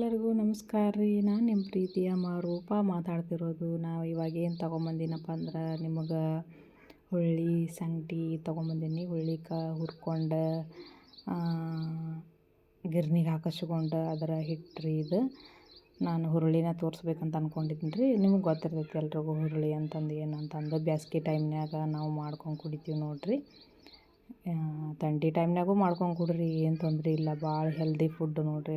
ಎಲ್ಲರಿಗೂ ನಮಸ್ಕಾರ ರೀ. ನಾನು ನಿಮ್ಮ ಪ್ರೀತಿಯ ರೂಪ ಮಾತಾಡ್ತಿರೋದು. ನಾವು ಇವಾಗ ಏನು ತೊಗೊಂಬಂದಿನಪ್ಪ ಅಂದ್ರೆ ನಿಮಗೆ ಹುಳ್ಳಿ ಸಂಗಟಿ ತೊಗೊಂಬಂದೀನಿ. ಹುರ್ಕೊಂಡು ಗಿರ್ನಿಗೆ ಹಾಕಿಸ್ಕೊಂಡು ಅದರ ಹಿಟ್ಟು ರೀ ಇದು. ನಾನು ಹುರುಳಿನ ತೋರಿಸ್ಬೇಕಂತ ಅಂದ್ಕೊಂಡಿದ್ದೀನಿ ರೀ. ನಿಮಗೆ ಗೊತ್ತಿರ್ತೈತಿ ಎಲ್ರಿಗೂ ಹುರುಳಿ ಅಂತಂದು ಏನು ಅಂತಂದು. ಬೇಸಿಗೆ ಟೈಮ್ನಾಗ ನಾವು ಮಾಡ್ಕೊಂಡು ಕುಡಿತೀವಿ ನೋಡಿರಿ. ಥಂಡಿ ಟೈಮ್ನಾಗೂ ಮಾಡ್ಕೊಂಡು ಕುಡ್ರಿ, ಏನು ತೊಂದರೆ ಇಲ್ಲ. ಭಾಳ ಹೆಲ್ದಿ ಫುಡ್ ನೋಡಿರಿ.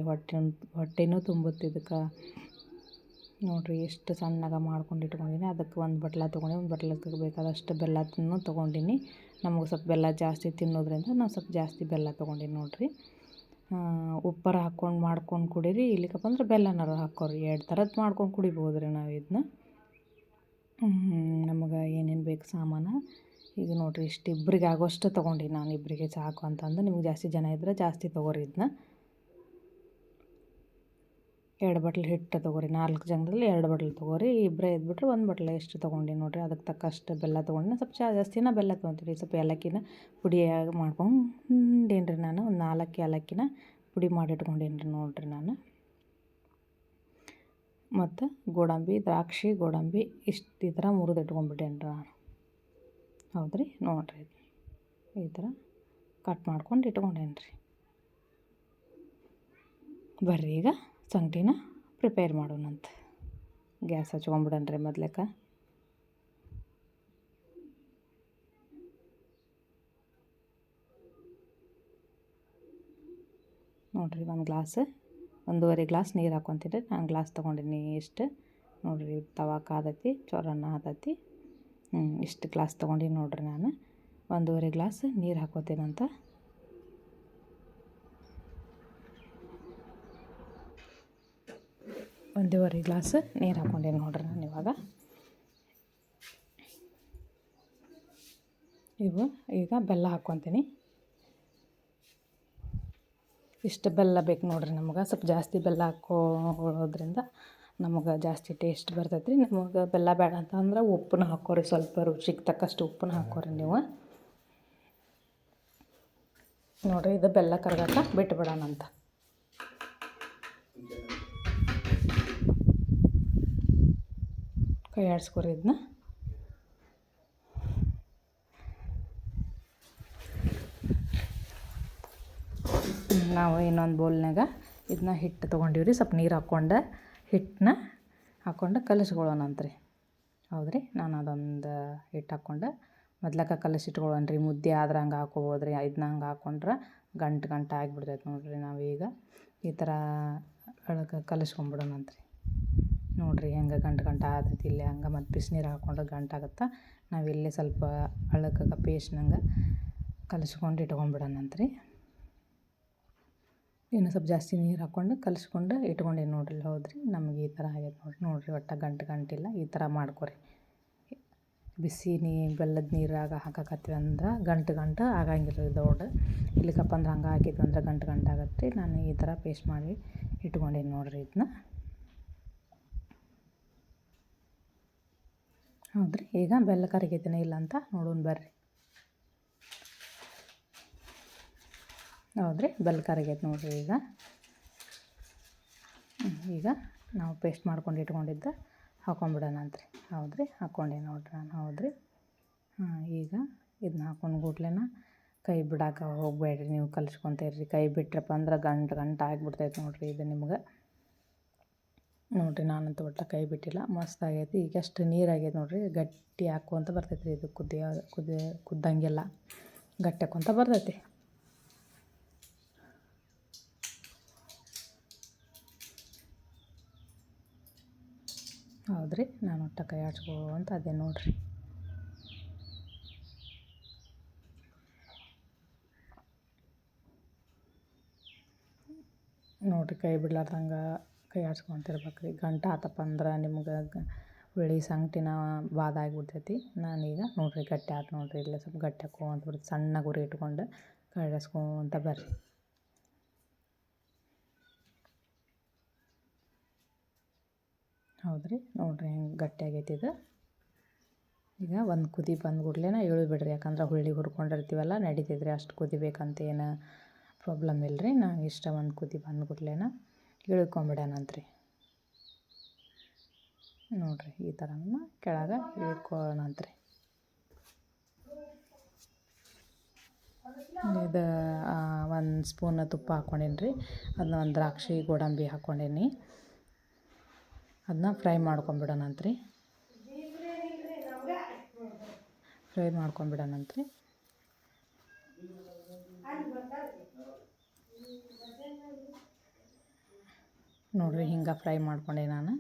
ಹೊಟ್ಟೆನೂ ತುಂಬುತ್ತೆ ಇದಕ್ಕೆ. ನೋಡಿರಿ ಎಷ್ಟು ಸಣ್ಣಗೆ ಮಾಡ್ಕೊಂಡು ಇಟ್ಕೊಂಡಿನಿ. ಅದಕ್ಕೆ ಒಂದು ಬಟ್ಲ ತೊಗೊಂಡು ಒಂದು ಬಟ್ಲಕ್ಕೆ ಬೇಕಾದಷ್ಟು ಬೆಲ್ಲನೂ ತೊಗೊಂಡಿನಿ. ನಮಗೆ ಸ್ವಲ್ಪ ಬೆಲ್ಲ ಜಾಸ್ತಿ ತಿನ್ನೋದ್ರಿಂದ ನಾವು ಸ್ವಲ್ಪ ಜಾಸ್ತಿ ಬೆಲ್ಲ ತೊಗೊಂಡಿನಿ ನೋಡಿರಿ. ಉಪ್ಪರ ಹಾಕ್ಕೊಂಡು ಮಾಡ್ಕೊಂಡು ಕುಡೀರಿ. ಇಲ್ಲಿಕಪ್ಪ ಅಂದ್ರೆ ಬೆಲ್ಲನಾರು ಹಾಕೋರಿ. 2 ಥರದ್ದು ಮಾಡ್ಕೊಂಡು ಕುಡಿಬೋದು ರೀ ನಾವು ಇದನ್ನ. ನಮಗೆ ಏನೇನು ಬೇಕು ಸಾಮಾನು ಈಗ ನೋಡಿರಿ. ಇಷ್ಟು ಇಬ್ಬರಿಗೆ ಆಗೋಷ್ಟು ತೊಗೊಂಡು ನಾನು. ಇಬ್ಬರಿಗೆ ಸಾಕು ಅಂತಂದು. ನಿಮ್ಗೆ ಜಾಸ್ತಿ ಜನ ಇದ್ದರೆ ಜಾಸ್ತಿ ತೊಗೋರಿ ಇದನ್ನ. 2 ಬಟ್ಲು ಹಿಟ್ಟು ತೊಗೋರಿ. 4 ಜನದಲ್ಲಿ 2 ಬಟ್ಲು ತೊಗೋರಿ. ಇಬ್ಬರೇ ಇದ್ಬಿಟ್ರೆ 1 ಬಟ್ಲು ಎಷ್ಟು ತೊಗೊಂಡಿನಿ ನೋಡಿರಿ. ಅದಕ್ಕೆ ತಕ್ಕಷ್ಟು ಬೆಲ್ಲ ತೊಗೊಂಡಿನಿ. ಸ್ವಲ್ಪ ಜಾಸ್ತಿನ ಬೆಲ್ಲ ತೊಗೊತೀರಿ. ಸ್ವಲ್ಪ ಏಲಕ್ಕಿನ ಪುಡಿಯಾಗಿ ಮಾಡ್ಕೊಂಡೇನಿ ರೀ ನಾನು. ಒಂದು 4 ಏಲಕ್ಕಿನ ಪುಡಿ ಮಾಡಿ ಇಟ್ಕೊಂಡೇನಿ ರೀ ನೋಡಿರಿ ನಾನು. ಮತ್ತು ಗೋಡಂಬಿ, ದ್ರಾಕ್ಷಿ, ಗೋಡಂಬಿ ಇಷ್ಟು ಈ ಥರ ಮುರಿದು ಇಟ್ಕೊಂಡ್ಬಿಟ್ಟೇನಿ ರೀ ನಾನು. ಹೌದ್ರಿ, ನೋಡಿರಿ ಈ ಥರ ಕಟ್ ಮಾಡ್ಕೊಂಡು ಇಟ್ಕೊಂಡೇನಿ ರೀ. ಬರ್ರಿ ಈಗ ಸಂಗಟಿನ ಪ್ರಿಪೇರ್ ಮಾಡೋಣಂತ. ಗ್ಯಾಸ್ ಹಚ್ಕೊಂಡ್ಬಿಡನ್ರಿ ಮೊದ್ಲೇಕ. ನೋಡಿರಿ, 1.5 ಗ್ಲಾಸ್ ನೀರು ಹಾಕ್ಕೊತೀನಿ. ನಾನು ಗ್ಲಾಸ್ ತೊಗೊಂಡಿನಿ ಇಷ್ಟು. ನೋಡಿರಿ ತವಾ ಕಾದೈತಿ, ಚೊರನ್ನ ಹತ್ತೈತಿ. ಇಷ್ಟು ಗ್ಲಾಸ್ ತೊಗೊಂಡಿನಿ ನೋಡಿರಿ ನಾನು. 1.5 ಗ್ಲಾಸ್ ನೀರು ಹಾಕ್ಕೋತೀನಂತ. ಒಂದೂವರೆ ಗ್ಲಾಸ್ ನೀರು ಹಾಕ್ಕೊಂಡೇನಿ ನೋಡಿರಿ ನಾನು ಇವಾಗ. ಈಗ ಬೆಲ್ಲ ಹಾಕ್ಕೊತೀನಿ. ಇಷ್ಟು ಬೆಲ್ಲ ಬೇಕು ನೋಡಿರಿ ನಮಗೆ. ಸ್ವಲ್ಪ ಜಾಸ್ತಿ ಬೆಲ್ಲ ಹಾಕೋದ್ರಿಂದ ನಮಗೆ ಜಾಸ್ತಿ ಟೇಸ್ಟ್ ಬರ್ತೈತೆ ರೀ. ನಮಗೆ ಬೆಲ್ಲ ಬೇಡ ಅಂತಂದ್ರೆ ಉಪ್ಪನ್ನ ಹಾಕೋರಿ. ಸ್ವಲ್ಪ ರುಚಿಗೆ ತಕ್ಕಷ್ಟು ಉಪ್ಪನ್ನ ಹಾಕೋರಿ ನೀವು. ನೋಡಿರಿ, ಇದು ಬೆಲ್ಲ ಕರಗಕ್ಕೆ ಬಿಟ್ಬಿಡೋಣಂತ. ಕೈ ಆಡಿಸ್ಕೊರಿ ಇದನ್ನ. ನಾವು ಇನ್ನೊಂದು ಬೌಲ್ನಾಗ ಇದನ್ನ ಹಿಟ್ಟು ತೊಗೊಂಡಿವ್ರಿ. ಸ್ವಲ್ಪ ನೀರು ಹಿಟ್ಟನ್ನ ಹಾಕ್ಕೊಂಡು ಕಲಿಸ್ಕೊಳ್ಳೋಣಂತ್ರಿ. ಹೌದ್ರಿ, ನಾನು ಅದೊಂದು ಹಿಟ್ಟು ಹಾಕ್ಕೊಂಡು ಮೊದ್ಲಕ್ಕೆ ಕಲಸಿಟ್ಕೊಳ್ಳೋಣ್ರಿ. ಮುದ್ದೆ ಆದ್ರೆ ಹಂಗೆ ಹಾಕೋಬೋದ್ರಿ. ಇದನ್ನ ಹಂಗೆ ಹಾಕ್ಕೊಂಡ್ರೆ ಗಂಟು ಆಗಿಬಿಡ್ತೈತೆ ನೋಡಿರಿ. ನಾವೀಗ ಈ ಥರ ಕಲಿಸ್ಕೊಂಬಿಡೋಣಂತ್ರಿ. ನೋಡಿರಿ ಹೆಂಗೆ ಗಂಟು ಆದೈತಿ ಇಲ್ಲಿ. ಹಂಗೆ ಮತ್ತು ಬಿಸಿನೀರು ಹಾಕ್ಕೊಂಡ್ರೆ ಗಂಟಾಗುತ್ತೆ. ನಾವಿಲ್ಲಿ ಸ್ವಲ್ಪ ಪೇಸ್ಟ್ನಂಗೆ ಕಲಿಸ್ಕೊಂಡು ಇಟ್ಕೊಂಡ್ಬಿಡೋಣಂತ್ರಿ. ಇನ್ನು ಸ್ವಲ್ಪ ಜಾಸ್ತಿ ನೀರು ಹಾಕ್ಕೊಂಡು ಕಲಿಸ್ಕೊಂಡು ಇಟ್ಕೊಂಡೇನಿ ನೋಡಿರಿ. ಹೌದ್ರಿ, ನಮಗೆ ಈ ಥರ ಆಗೈತೆ ನೋಡಿರಿ. ಒಟ್ಟು ಗಂಟಿಲ್ಲ. ಈ ಥರ ಮಾಡ್ಕೊರಿ. ಬಿಸಿ ಬೆಲ್ಲದ ನೀರಾಗ ಹಾಕಕತ್ತೀವಿ ಅಂದ್ರೆ ಗಂಟು ಆಗಂಗಿಲ್ಲ ರೀ ದೊಡ್ಡ. ಇಲ್ಲಿಕಪ್ಪ ಅಂದ್ರೆ ಹಂಗೆ ಹಾಕಿದ್ವಿ ಅಂದ್ರೆ ಗಂಟು ಆಗತ್ತೆ ರೀ. ನಾನು ಈ ಥರ ಪೇಸ್ಟ್ ಮಾಡಿ ಇಟ್ಕೊಂಡೇನಿ ನೋಡಿರಿ ಇದನ್ನ. ಹೌದ್ರಿ, ಈಗ ಬೆಲ್ಲ ಕರಗೈತಿನ ಇಲ್ಲ ಅಂತ ನೋಡೋಣ ಬರ್ರಿ. ಹೌದ್ರಿ, ಬೆಲ್ಲ ಕರಗೈತೆ ನೋಡಿರಿ ಈಗ. ಈಗ ನಾವು ಪೇಸ್ಟ್ ಮಾಡ್ಕೊಂಡು ಇಟ್ಕೊಂಡಿದ್ದ ಹಾಕ್ಕೊಂಬಿಡೋಣಂತ್ರಿ. ಹೌದ್ರಿ, ಹಾಕ್ಕೊಂಡೆ ನೋಡಿರಿ ನಾನು. ಹೌದ್ರಿ, ಈಗ ಇದನ್ನ ಹಾಕ್ಕೊಂಡು ಕೂಡ್ಲೇನ ಕೈ ಬಿಡಾಕ ಹೋಗಬೇಡ್ರಿ. ನೀವು ಕಲಿಸ್ಕೊತೀರಿ. ಕೈ ಬಿಟ್ರಪ್ಪ ಅಂದ್ರೆ ಗಂಟು ಆಗಿಬಿಡ್ತೈತೆ ನೋಡಿರಿ ಇದು ನಿಮ್ಗೆ. ನೋಡಿರಿ, ನಾನಂತೂ ಒಟ್ಟು ಕೈ ಬಿಟ್ಟಿಲ್ಲ. ಮಸ್ತ್ ಆಗೈತಿ. ಈಗ ಅಷ್ಟು ನೀರಾಗೈತೆ ನೋಡಿರಿ. ಗಟ್ಟಿ ಹಾಕುವಂತ ಬರ್ತೈತೆ ರೀ ಇದು. ಕುದ್ದಂಗೆಲ್ಲ ಗಟ್ಟಿ ಹಾಕ್ಕೊಂತ ಬರ್ತೈತಿ. ಹೌದ್ರಿ, ನಾನು ಒಟ್ಟು ಕೈ ಆಡ್ಸ್ಕೊಂತ ಅದೇ ನೋಡಿರಿ. ನೋಡಿರಿ, ಕೈ ಬಿಡ್ಲಾರ್ದಂಗೆ ಕೈ ಆಡ್ಸ್ಕೊತಿರ್ಬೇಕು ರೀ. ಗಂಟು ಆತಪ್ಪ ಅಂದ್ರೆ ನಿಮ್ಗೆ ಹುಳಿ ಸಂಗಟಿನ ಬಾದ ಆಗಿಬಿಡ್ತೈತಿ. ನಾನೀಗ ನೋಡಿರಿ ಗಟ್ಟಿ ಆಯ್ತು ನೋಡಿರಿ. ಇಲ್ಲ ಸ್ವಲ್ಪ ಗಟ್ಟಿ ಹಾಕ್ಕೊಂತ ಬರ್ತೈತಿ. ಸಣ್ಣ ಉರಿ ಇಟ್ಕೊಂಡು ಕೈಯಾಡಿಸ್ಕೊಂತ ಬರ್ರಿ. ಹೌದ್ರಿ, ನೋಡಿರಿ ಹೆಂಗೆ ಗಟ್ಟಿ ಆಗೈತಿ ಇದು. ಈಗ ಒಂದು ಕುದಿ ಬಂದು ಕೂಡ್ಲೇನ ಬಿಡ್ರಿ. ಯಾಕಂದ್ರೆ ಹುಳ್ಳಿ ಹುರ್ಕೊಂಡಿರ್ತೀವಲ್ಲ, ನಡೀತಿದ್ರಿ. ಅಷ್ಟು ಕುದಿಬೇಕಂತೇನು ಪ್ರಾಬ್ಲಮ್ ಇಲ್ಲ ರೀ. ನಾವು ಒಂದು ಕುದಿ ಬಂದು ಕೂಡ್ಲೇನ ಇಳ್ಕೊಂಬಿಡೋಣಂತ್ರಿ. ನೋಡಿರಿ ಈ ಥರ ಕೆಳಗೆ ಇಳ್ಕೊಳ್ಳೋಣಂತ್ರಿ. ಇದು 1 ಸ್ಪೂನ್ ತುಪ್ಪ ಹಾಕ್ಕೊಂಡೀನಿ ರೀ. ಅದನ್ನ ಒಂದು ದ್ರಾಕ್ಷಿ ಗೋಡಂಬಿ ಹಾಕ್ಕೊಂಡೀನಿ. ಅದನ್ನ ಫ್ರೈ ಮಾಡ್ಕೊಂಬಿಡೋಣಂತ್ರಿ. ನೋಡಿರಿ ಹಿಂಗೆ ಫ್ರೈ ಮಾಡ್ಕೊಂಡೆ ನಾನು.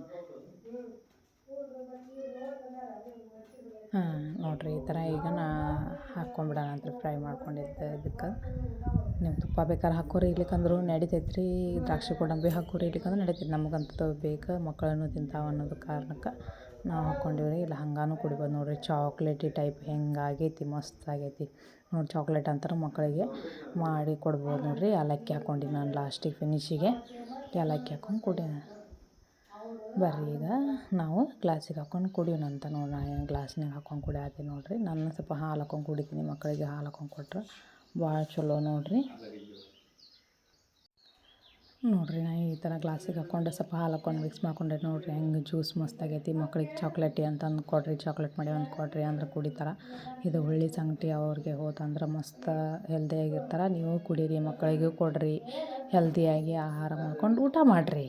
ನೋಡಿರಿ ಈ ಥರ ಈಗ ಹಾಕ್ಕೊಂಬಿಡೋಣಂತ್ರಿ ಫ್ರೈ ಮಾಡ್ಕೊಂಡಿದ್ದೆ. ಇದಕ್ಕೆ ನೀವು ತುಪ್ಪ ಬೇಕಾದ್ರೆ ಹಾಕೋರಿ, ಇರ್ಲಿಕ್ಕಂದ್ರೂ ನಡಿತೈತೆ ರೀ. ದ್ರಾಕ್ಷಿ ಗೋಡಂಬಿ ಹಾಕೋರಿ, ಇರ್ಲಿಕ್ಕಂದ್ರೆ ನಡಿತೈತೆ. ನಮಗಂತೂ ಬೇಕು, ಮಕ್ಕಳನ್ನು ತಿಂತಾವೆ ಅನ್ನೋದು ಕಾರಣಕ್ಕೆ ನಾವು ಹಾಕ್ಕೊಂಡಿವಿ ರೀ. ಇಲ್ಲ ಹಂಗಾನು ಕುಡಿಬೋದು ನೋಡಿರಿ. ಚಾಕ್ಲೇಟಿ ಟೈಪ್ ಹೆಂಗಾಗೈತಿ, ಮಸ್ತ್ ಆಗೈತಿ ನೋಡಿ. ಚಾಕ್ಲೇಟ್ ಅಂತಾರೆ ಮಕ್ಕಳಿಗೆ ಮಾಡಿ ಕೊಡ್ಬೋದು ನೋಡಿರಿ. ಏಲಕ್ಕಿ ಹಾಕ್ಕೊಂಡು ನಾನು ಲಾಸ್ಟಿಗೆ ಫಿನಿಶಿಗೆ ಏಲಕ್ಕಿ ಹಾಕ್ಕೊಂಡು ಬರ್ರಿ ಈಗ ನಾವು ಗ್ಲಾಸಿಗೆ ಹಾಕ್ಕೊಂಡು ಕುಡಿಯೋಣಂತ ನೋಡಿ. ನಾನು ಗ್ಲಾಸ್ನಾಗ ಹಾಕ್ಕೊಂಡು ಕುಡಿಯತ್ತೀನಿ ನೋಡಿರಿ. ನಾನು ಸ್ವಲ್ಪ ಹಾಲು ಹಾಕ್ಕೊಂಡು ಕುಡಿತೀನಿ. ಮಕ್ಕಳಿಗೆ ಹಾಲು ಹಾಕ್ಕೊಂಡು ಕೊಟ್ರೆ ಭಾಳ ಚಲೋ ನೋಡಿರಿ. ನೋಡಿರಿ ನಾನು ಈ ಥರ ಗ್ಲಾಸಿಗೆ ಹಾಕ್ಕೊಂಡು ಸ್ವಲ್ಪ ಹಾಲು ಹಾಕ್ಕೊಂಡು ಮಿಕ್ಸ್ ಮಾಡ್ಕೊಂಡ್ರೆ ನೋಡಿರಿ ಹೆಂಗೆ ಜ್ಯೂಸ್ ಮಸ್ತ್ ಆಗೈತಿ. ಮಕ್ಳಿಗೆ ಚಾಕ್ಲೇಟಿ ಅಂತಂದು ಕೊಡಿರಿ, ಚಾಕ್ಲೇಟ್ ಮಾಡಿ ಒಂದು ಕೊಡಿರಿ ಅಂದ್ರೆ ಕುಡಿತಾರೆ. ಇದು ಹುಳಿ ಸಂಗಟಿ ಅವ್ರಿಗೆ ಹೋತಂದ್ರೆ ಮಸ್ತ್ ಹೆಲ್ದಿಯಾಗಿರ್ತಾರೆ. ನೀವು ಕುಡೀರಿ, ಮಕ್ಕಳಿಗೂ ಕೊಡಿರಿ, ಹೆಲ್ದಿಯಾಗಿ ಆಹಾರ ಮಾಡ್ಕೊಂಡು ಊಟ ಮಾಡಿರಿ.